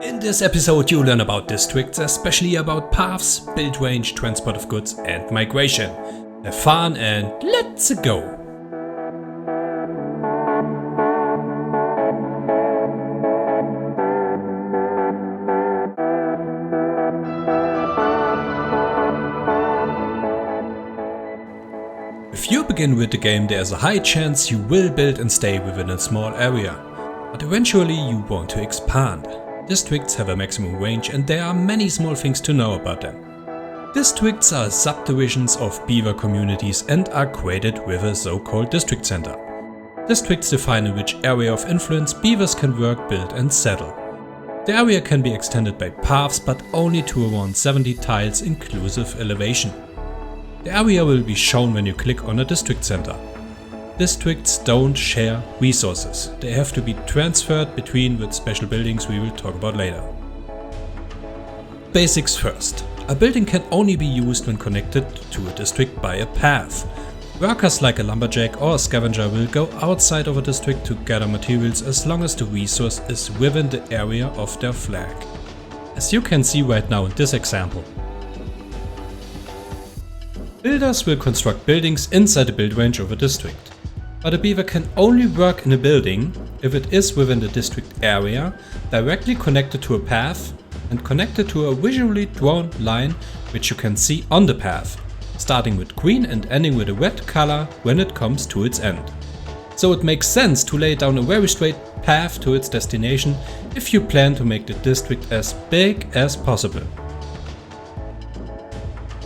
In this episode you'll learn about districts, especially about paths, build range, transport of goods and migration. Have fun and let's go! If you begin with the game, there's a high chance you will build and stay within a small area, but eventually you want to expand. Districts have a maximum range and there are many small things to know about them. Districts are subdivisions of beaver communities and are created with a so-called district center. Districts define in which area of influence beavers can work, build and settle. The area can be extended by paths, but only to around 70 tiles inclusive elevation. The area will be shown when you click on a district center. Districts don't share resources. They have to be transferred between with special buildings we will talk about later. Basics first. A building can only be used when connected to a district by a path. Workers like a lumberjack or a scavenger will go outside of a district to gather materials as long as the resource is within the area of their flag. As you can see right now in this example. Builders will construct buildings inside the build range of a district. But a beaver can only work in a building if it is within the district area, directly connected to a path and connected to a visually drawn line which you can see on the path, starting with green and ending with a red color when it comes to its end. So it makes sense to lay down a very straight path to its destination if you plan to make the district as big as possible.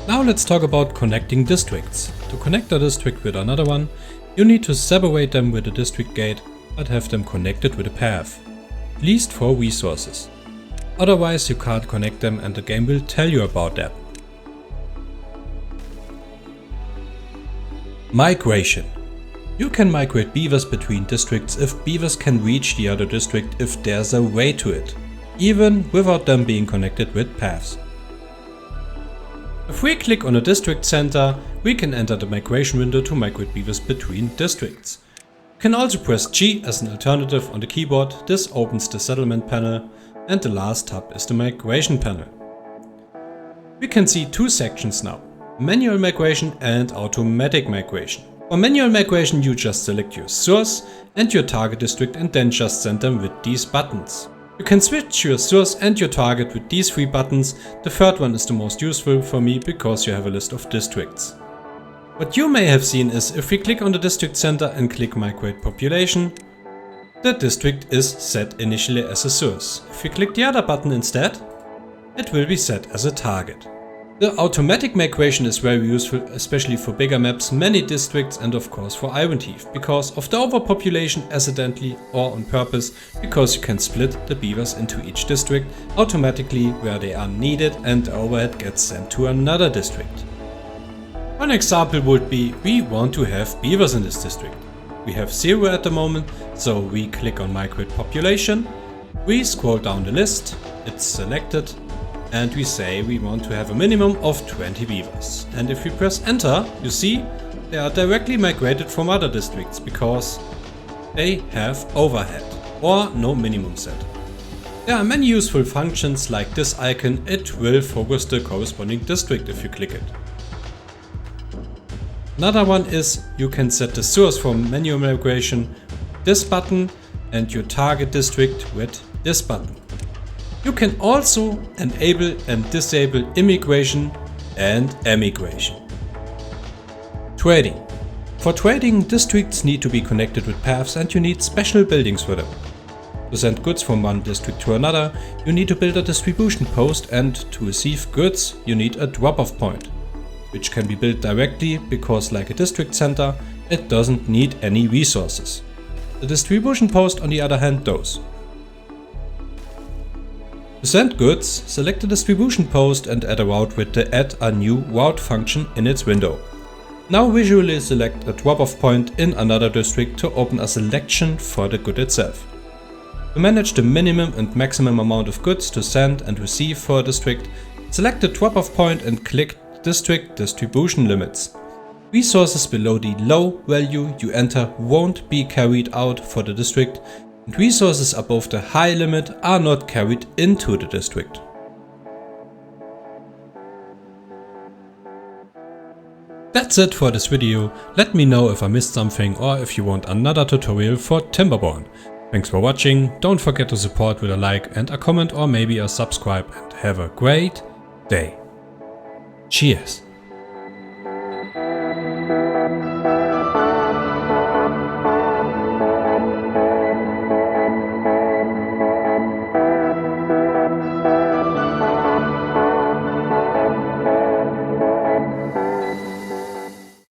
Now let's talk about connecting districts. To connect a district with another one, you need to separate them with a district gate, but have them connected with a path, at least for resources. Otherwise you can't connect them and the game will tell you about that. Migration. You can migrate beavers between districts if beavers can reach the other district if there's a way to it, even without them being connected with paths. If we click on a district center, we can enter the migration window to migrate beavers between districts. You can also press G as an alternative on the keyboard. This opens the settlement panel, and the last tab is the migration panel. We can see two sections now: manual migration and automatic migration. For manual migration you just select your source and your target district and then just send them with these buttons. You can switch your source and your target with these three buttons. The third one is the most useful for me because you have a list of districts. What you may have seen is if we click on the district center and click migrate population, the district is set initially as a source. If we click the other button instead, it will be set as a target. The automatic migration is very useful, especially for bigger maps, many districts and of course for Iron Thief, because of the overpopulation accidentally or on purpose, because you can split the beavers into each district automatically where they are needed and the overhead gets sent to another district. One example would be we want to have beavers in this district. We have 0 at the moment, so we click on migrate population, we scroll down the list, it's selected, and we say we want to have a minimum of 20 beavers. And if we press enter, you see they are directly migrated from other districts because they have overhead or no minimum set. There are many useful functions like this icon. It will focus the corresponding district if you click it. Another one is you can set the source for manual migration, this button, and your target district with this button. You can also enable and disable immigration and emigration. Trading. For trading, districts need to be connected with paths and you need special buildings for them. To send goods from one district to another, you need to build a distribution post, and to receive goods, you need a drop-off point, which can be built directly because, like a district center, it doesn't need any resources. The distribution post, on the other hand, does. To send goods, select the distribution post and add a route with the add a new route function in its window. Now visually select a drop-off point in another district to open a selection for the good itself. To manage the minimum and maximum amount of goods to send and receive for a district, select the drop-off point and click District Distribution Limits. Resources below the low value you enter won't be carried out for the district and resources above the high limit are not carried into the district. That's it for this video. Let me know if I missed something or if you want another tutorial for Timberborn. Thanks for watching, don't forget to support with a like and a comment or maybe a subscribe, and have a great day. Cheers!